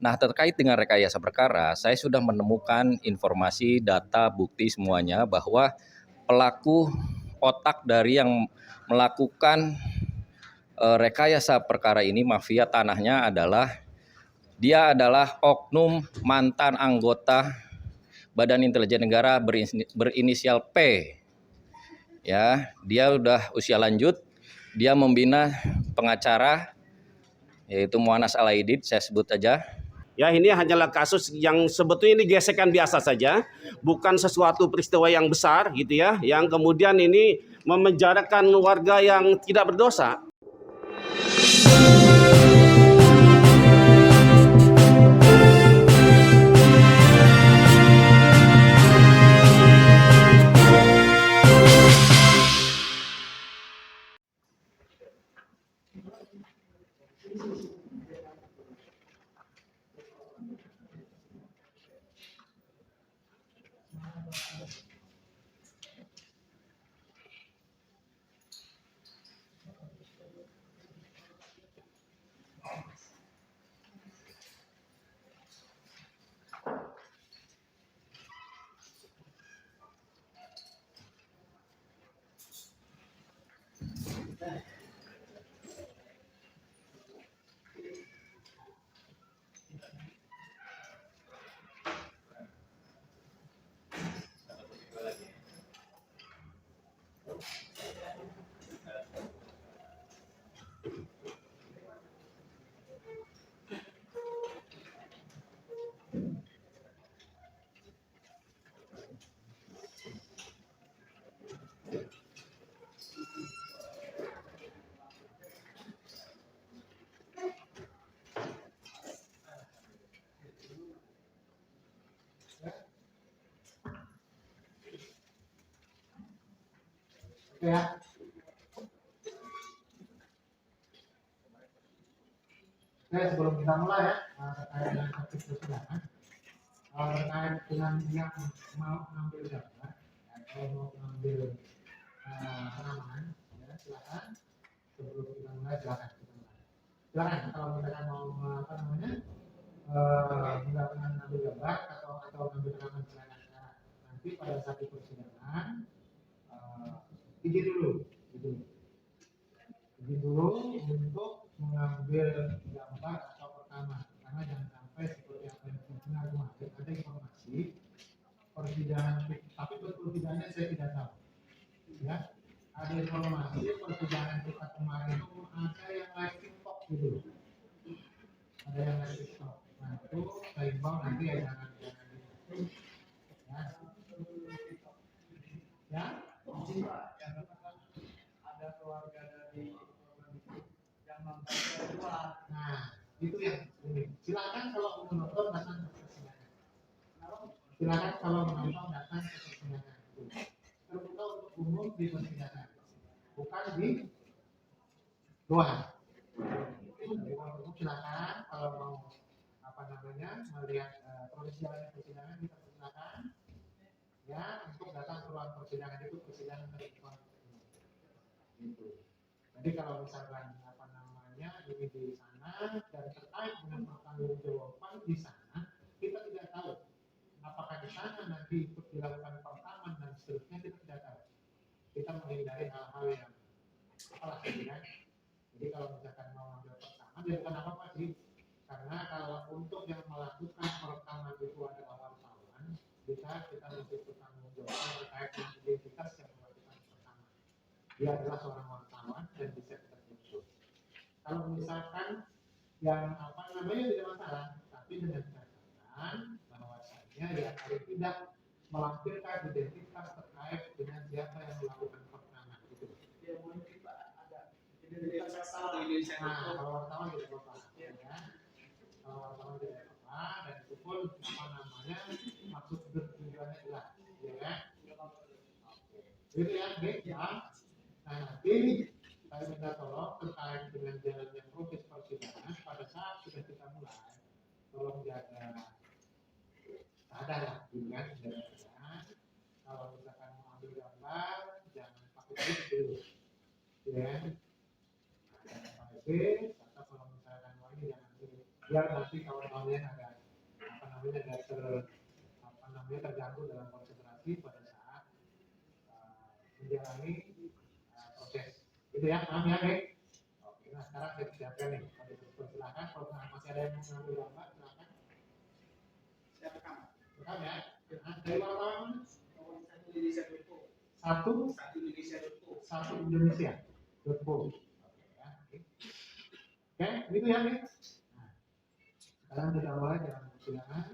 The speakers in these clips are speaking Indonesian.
Nah, terkait dengan rekayasa perkara, saya sudah menemukan informasi, data, bukti semuanya bahwa pelaku otak dari yang melakukan rekayasa perkara ini, mafia tanahnya dia adalah oknum mantan anggota Badan Intelijen Negara berinisial P. Ya, dia udah usia lanjut, dia membina pengacara yaitu Muanas Alaidid, saya sebut aja. Ya, ini hanyalah kasus yang sebetulnya ini gesekan biasa saja, bukan sesuatu peristiwa yang besar gitu ya, yang kemudian ini memenjarakan warga yang tidak berdosa. Ya. Oke, sebelum kita mulai ya, terkait dengan topik persidangan, terkait dengan yang mau mengambil gambar atau mau mengambil pengaman, ya, silakan. Sebelum kita mulai, silakan kita mulai. Silakan kalau misalkan mau mengambil gambar atau mengambil pengaman silakan. Nanti pada saat di persidangan, izin dulu untuk mengambil gambar atau rekaman, karena jangan sampai seperti apa yang benar kemarin ada informasi persidangan, tapi betul tidaknya saya tidak tahu. Ya, ada informasi persidangan kita kemarin itu ada yang live TikTok gitu, ada yang live TikTok. Nah itu saya imbau nanti ya jangan ya. Ada keluarga dari nah, itu yang ini. Silakan kalau menonton datang ke persidangan. Silakan kalau menonton datang ke persidangan. Terbuka untuk umum di persidangan, bukan di luar. Jadi kalau silakan kalau mau melihat proses jalannya persidangan kita persilakan. Ya, untuk datang ke ruang persidangan itu persidangan terbuka. Gitu. Jadi kalau misalkan ini di sana dan terkait dengan pertanggungjawaban di sana, kita tidak tahu apakah di sana nanti ikut dilakukan perekaman dan seterusnya, kita tidak tahu. Kita menghindari hal-hal yang salah ya. Jadi kalau misalkan mau ambil perekaman, ya bukan apa-apa sih, karena kalau untuk yang melakukan perekaman itu adalah wartawan, kita mesti bertanggung jawab terkait dengan identitas yang melakukan perekaman. Dia adalah seorang wartawan dan bisa kita tuntut. Kalau misalkan yang tidak masalah, tapi dengan catatan bahwasanya ya paling tidak melampirkan identitas terkait dengan siapa yang melakukan perekaman itu. Ya mungkin Pak ada identitas salah ini. Nah, kalau wartawan tidak apa-apa, ya. Kalau wartawan tidak apa-apa, dan itu pun maksud tujuannya jelas, ya kan? Gitu ya, ya. Nah, nanti saya minta tolong terkait dengan jalannya proses persidangan pada saat sudah kita mulai, tolong jaga sadar lah, kan? Kalau misalkan mau ambil gambar, jangan pakai trik dulu, ya. Jangan pakai trik, atau kalau misalkan mau ini jangan biar nanti kawan-kawannya ada terganggu dalam konsentrasi pada saat menjalani proses. Gitu ya, paham ya, Bek? Oke, nah sekarang saya siapkan nih. Silakan, kalau masih ada yang mau mengambil gambar, silakan. Silakan ya. Dari wartawan satu Indonesia. Oke, gitu ya, Bek. Nah, sekarang kita mulai dalam persidangan.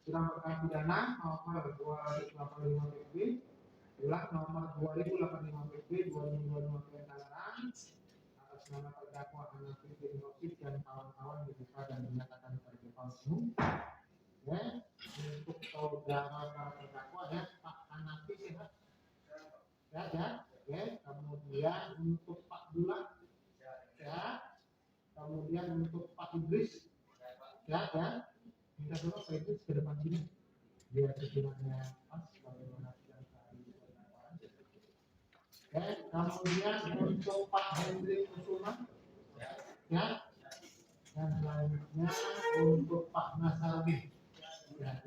Sidang perkara pidana nomor 2085 PB, ulang nomor 2085 PB 2025 Tangerang, atas nama terdakwa Hanafi bin Rosyid dan kawan-kawan dibuka dan dinyatakan sebagai palsu. Ya, untuk saudara para terdakwa ya, Pak Hanafi sehat. Ya. Oke, kemudian untuk Pak Dula ya, kemudian untuk Pak Idris ya. Minta dulu Pak Idris ke depan sini biar kesimpulannya pas bagaimana sidang tadi. Oke, kemudian untuk Pak Hendrik Kusuma ya, dan selanjutnya untuk Pak Nasarudin ya.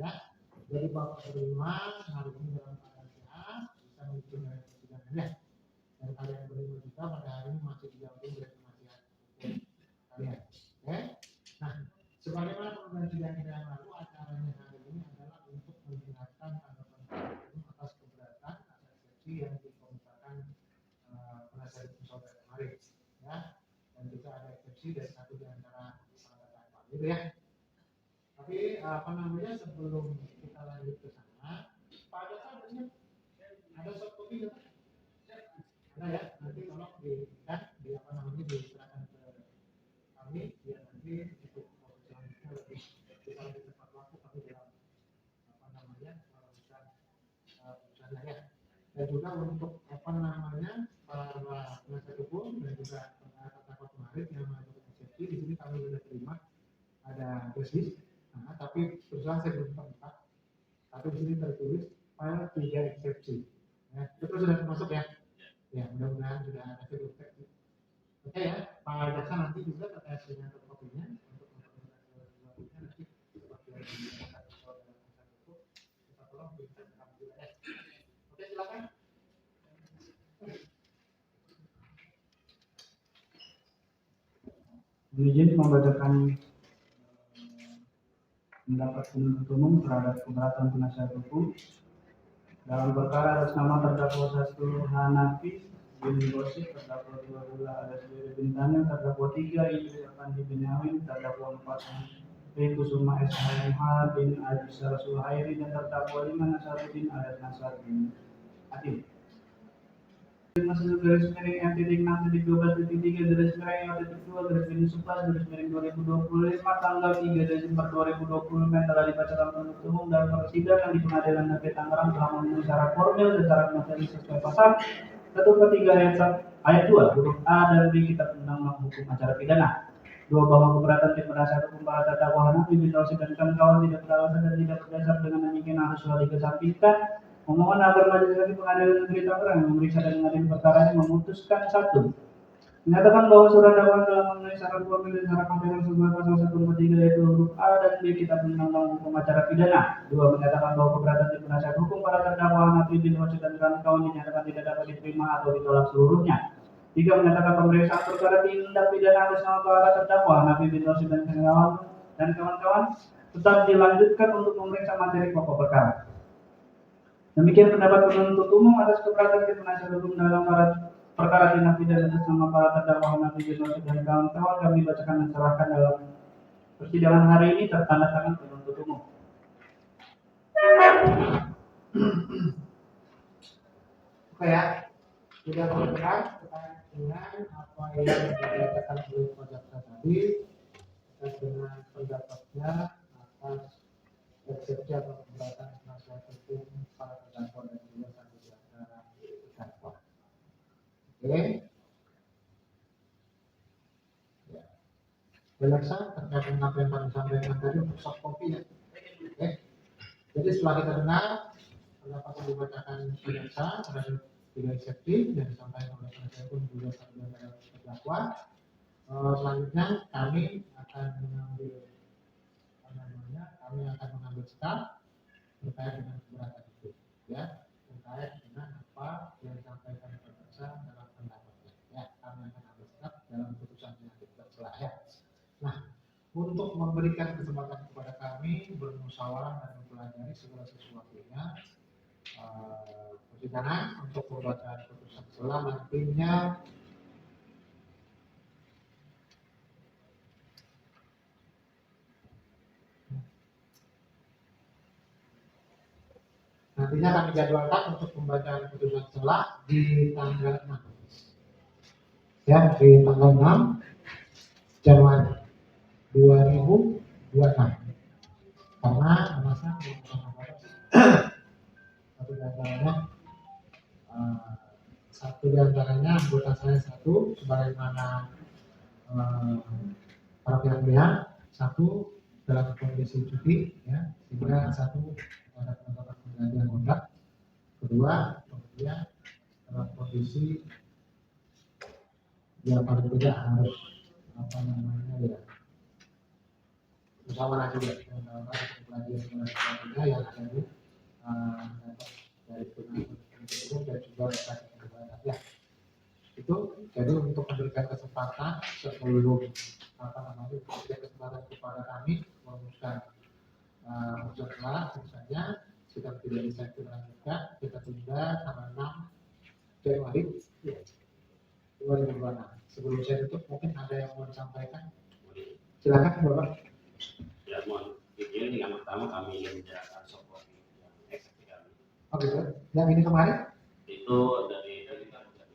Jadi Bapak terima hari ini dalam keadaan sehat bisa mengikuti persidangannya, dan kalian berlima juga pada hari ini masih didampingi oleh penasihat kalian. Oke, nah sebagaimana program sidang yang lalu, acaranya hari ini adalah untuk mendengarkan tanggapan hukum atas keberatan atas eksepsi yang dikemukakan penasihat hukum saudara kemarin ya, dan juga ada eksepsi dari satu di antara terdakwa gitu ya. Tapi sebelum kita lanjut ke sana, pada saat ini ada soft copy ada ya, nanti tolong diserahkan ke kami biar nanti untuk selanjutnya lebih tepat waktu, tapi dalam urusannya ya. Dan juga untuk para penasihat hukum dan juga terdakwa kemarin yang melakukan eksepsi, di sini kami sudah terima ada basis. Nah, tapi perusahaan saya belum terbuka. Tapi di sini tertulis file 3 eksepsi. Ya, itu sudah termasuk ya. Ya, mudah-mudahan sudah ada feedback. Oke ya, Pak Jaksa nanti juga terkait dengan kopinya untuk nanti seperti yang kita tolong bisa juga ya. Oke, silakan. Izin membacakan pendapat penuntut umum terhadap keberatan penasihat hukum dalam perkara atas nama terdakwa 1 Hanafi bin Rosyid, terdakwa 2 Dula alias Bintang, terdakwa 3 Idris Afandi bin Amin, terdakwa 4 Kusuma SHMH bin Ajisar Suhairi, dan terdakwa 5 Nasaruddin alias Nasar bin Adil. Masuk garis miring M.6.12.3 garis miring M.2 garis miring 11 garis miring 2025 tanggal 3 Desember 2020 yang telah dibacakan penuntut umum dalam persidangan di Pengadilan Negeri Tangerang telah memenuhi syarat formil dan syarat materi sesuai pasal 1 ayat 2 huruf A dan B Kitab Undang-Undang Hukum Acara Pidana. 2. Bahwa keberatan tim penasihat hukum para terdakwa Hanafi bin Rosyid dan kawan-kawan tidak beralasan dan tidak berdasar dengan demikian harus dikesampingkan. Memohon agar Majelis Hakim Pengadilan Negeri Tangerang yang memeriksa dan mengadili perkara ini memutuskan 1. Menyatakan bahwa surat dakwaan telah memenuhi syarat formil dan syarat material sesuai pasal 143 yaitu huruf A dan B Kitab Undang-Undang Hukum Acara Pidana. 2. Menyatakan bahwa keberatan tim penasihat hukum para terdakwa Hanafi bin Rosyid dan kawan-kawan dinyatakan tidak dapat diterima atau ditolak seluruhnya. 3. Menyatakan pemeriksaan perkara tindak pidana atas nama para terdakwa Hanafi bin Rosyid dan kawan-kawan tetap dilanjutkan untuk memeriksa materi pokok perkara. Demikian pendapat penuntut umum atas keberatan tim penasihat hukum dalam perkara tindak pidana atas nama para terdakwa Hanafi bin Rosyid dan kawan-kawan kami bacakan dan serahkan dalam persidangan hari ini tertanda tangan penuntut umum. Oke ya, sudah berkenan terkait dengan apa yang dikatakan oleh Pak Jaksa tadi terkait dengan pendapatnya atas eksepsi atau keberatan penasihat hukum para terdakwa dan juga satu di antara terdakwa. Oke. Ya. Jaksa terkait dengan apa yang kami sampaikan tadi untuk soft copy ya. Oke. Jadi setelah kita dengar pendapat yang dibacakan jaksa terhadap 3 eksepsi yang disampaikan oleh penasihat hukum juga satu di antara terdakwa, selanjutnya kami akan mengambil bersikap terkait dengan keberatan itu, ya, terkait dengan apa yang disampaikan terdakwa dalam pendapatnya, ya, kami akan ambil sikap dalam putusan yang tercela, ya. Nah, untuk memberikan kesempatan kepada kami bermusyawarah dan mempelajari segala sesuatunya, persidangan untuk pembacaan putusan selah nantinya kami jadwalkan untuk pembacaan putusan selah di tanggal 6, ya, di tanggal 6 Januari 2026, karena merasa satu di antaranya anggota saya satu, sebagaimana para pihak-pihak satu dalam kondisi cuti, ya, sehingga satu ada penetapan penggantian kontrak, kedua kemudian dalam kondisi ya paling tidak harus apa namanya ya musyawarah juga dalam pelajaran yang ada di dari itu dan juga ya itu. Jadi untuk memberikan kesempatan sebelum apa namanya memberikan kesempatan kepada kami merumuskan unsur kelas, misalnya sudah tidak bisa dilanjutkan, kita tunda tanggal 6 Januari 2026. Sebelum saya tutup mungkin ada yang mau disampaikan, silakan Bapak. Ya, mohon izin yang pertama kami ingin menjelaskan soal yang eksekutif kami. Oh gitu. Yang ini kemarin? Itu dari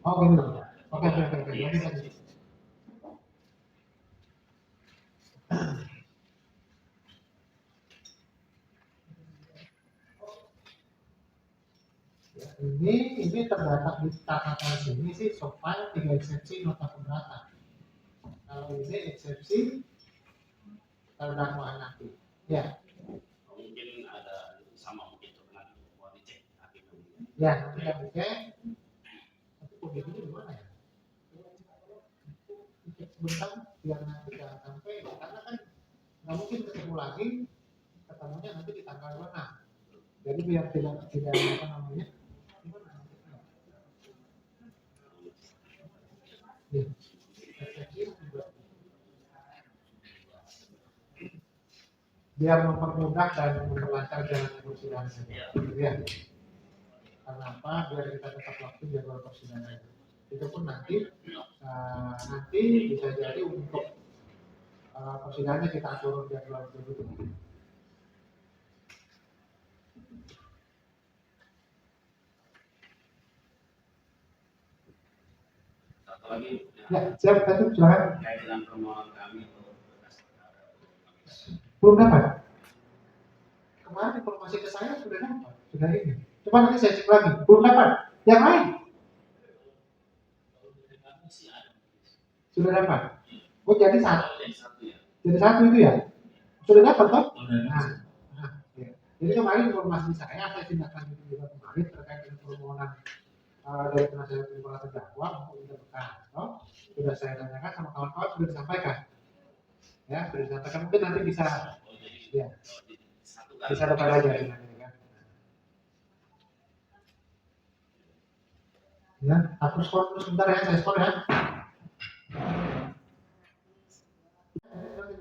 oh gitu. Oke. Ya, ini terdapat di catatan sini sih soal 3 eksepsi nota keberatan. Kalau ini eksepsi terdakwa nanti. Ya. mungkin ada sama mungkin itu nanti mau dicek akhirnya. Ya, nanti kami cek. Tapi kondisinya gimana ya? Cek sebentar biar nanti jangan sampai, karena kan nggak mungkin ketemu lagi, ketemunya nanti di tanggal 26. Jadi biar tidak apa namanya? Gimana? Ya. Biar mempermudah dan memperlancar jalan persidangan. Ya. Karena apa? Biar kita tetap waktu jadwal persidangan. Itu pun nanti bisa jadi untuk persidangannya kita atur jadwal begitu. Satu lagi. Ya, siap tadi silakan. Terkait dengan permohonan kami untuk Belum dapat. Kemarin informasi ke saya sudah dapat, sudah ini. Coba nanti saya cek lagi, belum dapat. Yang lain sudah dapat. Oh jadi satu. Jadi satu itu ya. Sudah dapat toh? Ya. Jadi kemarin informasi saya tindak lanjut juga kemarin terkait dengan permohonan dari penasihat hukum para terdakwa untuk interpretasi. Sudah saya tanyakan sama kawan-kawan, sudah disampaikan. Ya, sudah disampaikan. Mungkin nanti bisa, ya, bisa dapat aja dengan ini kan. Ya, aku skor terus sebentar ya, saya skor ya.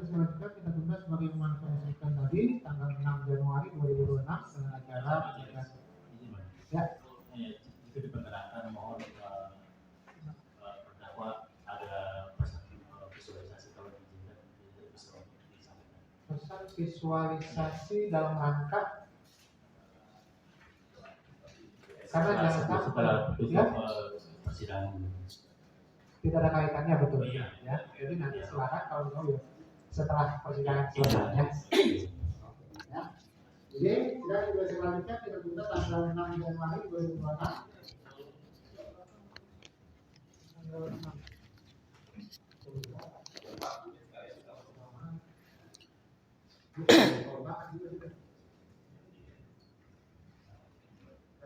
Selanjutnya kita tunda sebagaimana saya sebutkan tadi tanggal 6 Januari 2026 dengan acara ya. Itu diperkenalkan mohon terdakwa ada visualisasi kalau diizinkan bisa disampaikan. Pesan visualisasi dalam rangka karena jangan sampai ya persidangan tidak ada kaitannya betul iya. Ya. Jadi nanti silakan kalau mau ya setelah persidangan selesai ya. Jadi kita selanjutnya kita tunda tanggal 6 Januari 2026.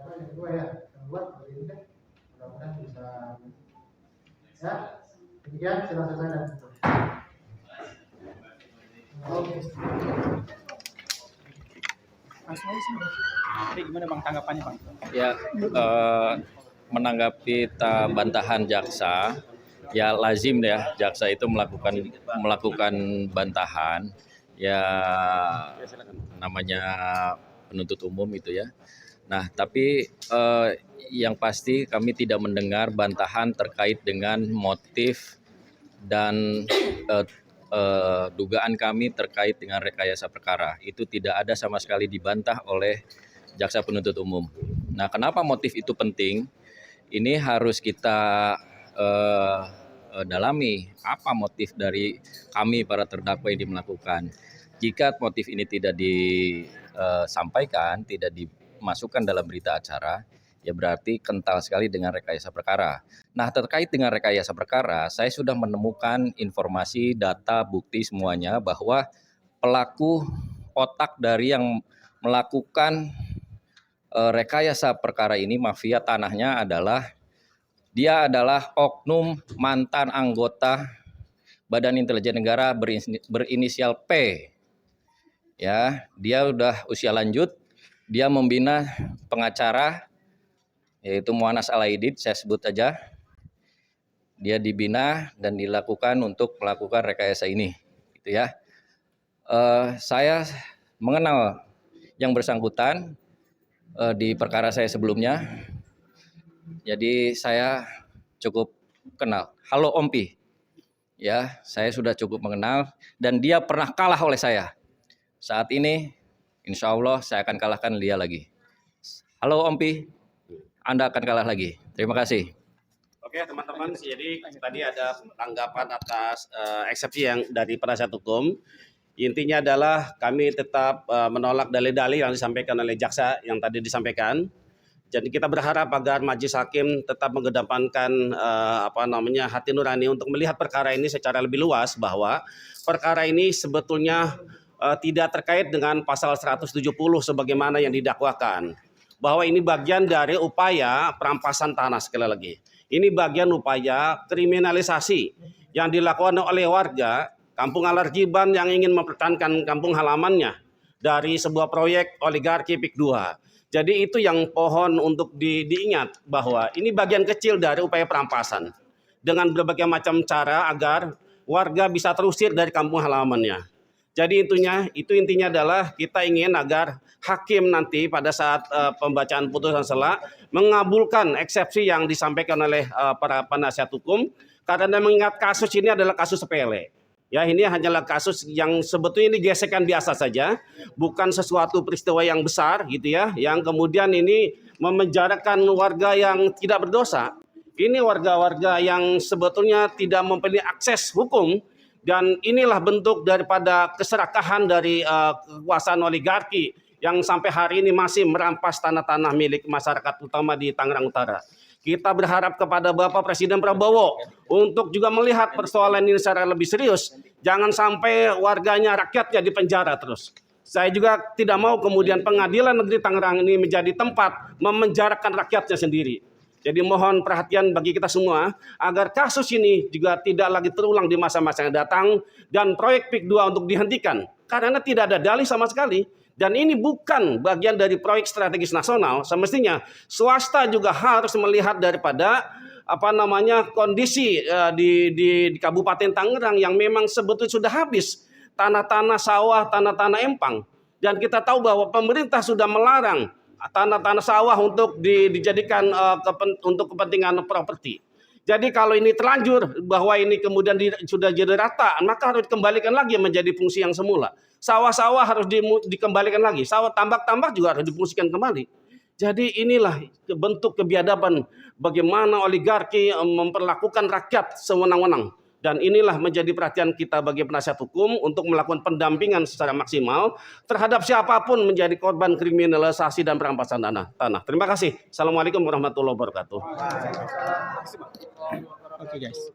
Yang kedua ya, yang buat begini deh, mudah-mudahan bisa ya. Demikian sudah selesai dan oke. Jadi gimana Bang tanggapannya Bang? Ya, menanggapi bantahan jaksa, ya lazim ya jaksa itu melakukan bantahan, ya namanya penuntut umum itu ya. Nah, tapi yang pasti kami tidak mendengar bantahan terkait dengan motif dan dugaan kami terkait dengan rekayasa perkara. Itu tidak ada sama sekali dibantah oleh jaksa penuntut umum. Nah, kenapa motif itu penting? Ini harus kita dalami apa motif dari kami para terdakwa yang melakukan. Jika motif ini tidak disampaikan, tidak dimasukkan dalam berita acara, ya berarti kental sekali dengan rekayasa perkara. Nah, terkait dengan rekayasa perkara, saya sudah menemukan informasi, data, bukti semuanya bahwa pelaku otak dari yang melakukan rekayasa perkara ini, mafia tanahnya dia adalah oknum mantan anggota Badan Intelijen Negara berinisial P. Ya, dia udah usia lanjut, dia membina pengacara yaitu Muanas Alaidit, saya sebut aja. Dia dibina dan dilakukan untuk melakukan rekayasa ini, gitu ya. Saya mengenal yang bersangkutan di perkara saya sebelumnya, jadi saya cukup kenal. Halo Ompi, ya saya sudah cukup mengenal dan dia pernah kalah oleh saya. Saat ini, insya Allah saya akan kalahkan dia lagi. Halo Ompi, Anda akan kalah lagi. Terima kasih. Oke teman-teman, jadi tadi ada tanggapan atas eksepsi yang dari penasihat hukum. Intinya adalah kami tetap menolak dalil-dalil yang disampaikan oleh jaksa yang tadi disampaikan. Jadi kita berharap agar majelis hakim tetap mengedepankan hati nurani untuk melihat perkara ini secara lebih luas, bahwa perkara ini sebetulnya tidak terkait dengan pasal 170 sebagaimana yang didakwakan. Bahwa ini bagian dari upaya perampasan tanah, sekali lagi. Ini bagian upaya kriminalisasi yang dilakukan oleh warga Kampung Alarjiban yang ingin mempertahankan kampung halamannya dari sebuah proyek oligarki PIK 2. Jadi itu yang pohon untuk diingat, bahwa ini bagian kecil dari upaya perampasan dengan berbagai macam cara agar warga bisa terusir dari kampung halamannya. Jadi intinya adalah kita ingin agar hakim nanti pada saat pembacaan putusan sela mengabulkan eksepsi yang disampaikan oleh para penasihat hukum, karena mengingat kasus ini adalah kasus sepele. Ya, ini hanyalah kasus yang sebetulnya ini gesekan biasa saja, bukan sesuatu peristiwa yang besar gitu ya, yang kemudian ini memenjarakan warga yang tidak berdosa. Ini warga-warga yang sebetulnya tidak mempunyai akses hukum, dan inilah bentuk daripada keserakahan dari kekuasaan oligarki yang sampai hari ini masih merampas tanah-tanah milik masyarakat, utama di Tangerang Utara. Kita berharap kepada Bapak Presiden Prabowo untuk juga melihat persoalan ini secara lebih serius. Jangan sampai warganya, rakyatnya dipenjara terus. Saya juga tidak mau kemudian Pengadilan Negeri Tangerang ini menjadi tempat memenjarakan rakyatnya sendiri. Jadi mohon perhatian bagi kita semua agar kasus ini juga tidak lagi terulang di masa-masa yang datang, dan proyek PIK 2 untuk dihentikan karena tidak ada dalih sama sekali. Dan ini bukan bagian dari proyek strategis nasional. Semestinya swasta juga harus melihat daripada kondisi di Kabupaten Tangerang yang memang sebetulnya sudah habis tanah-tanah sawah, tanah-tanah empang. Dan kita tahu bahwa pemerintah sudah melarang tanah-tanah sawah untuk dijadikan untuk kepentingan properti. Jadi kalau ini terlanjur bahwa ini kemudian sudah jadi rata, maka harus dikembalikan lagi menjadi fungsi yang semula. Sawah-sawah harus dikembalikan lagi, sawah tambak-tambak juga harus difungsikan kembali. Jadi inilah bentuk kebiadaban bagaimana oligarki memperlakukan rakyat sewenang-wenang. Dan inilah menjadi perhatian kita bagi penasihat hukum untuk melakukan pendampingan secara maksimal terhadap siapapun menjadi korban kriminalisasi dan perampasan tanah. Terima kasih. Assalamualaikum warahmatullahi wabarakatuh. Oke guys.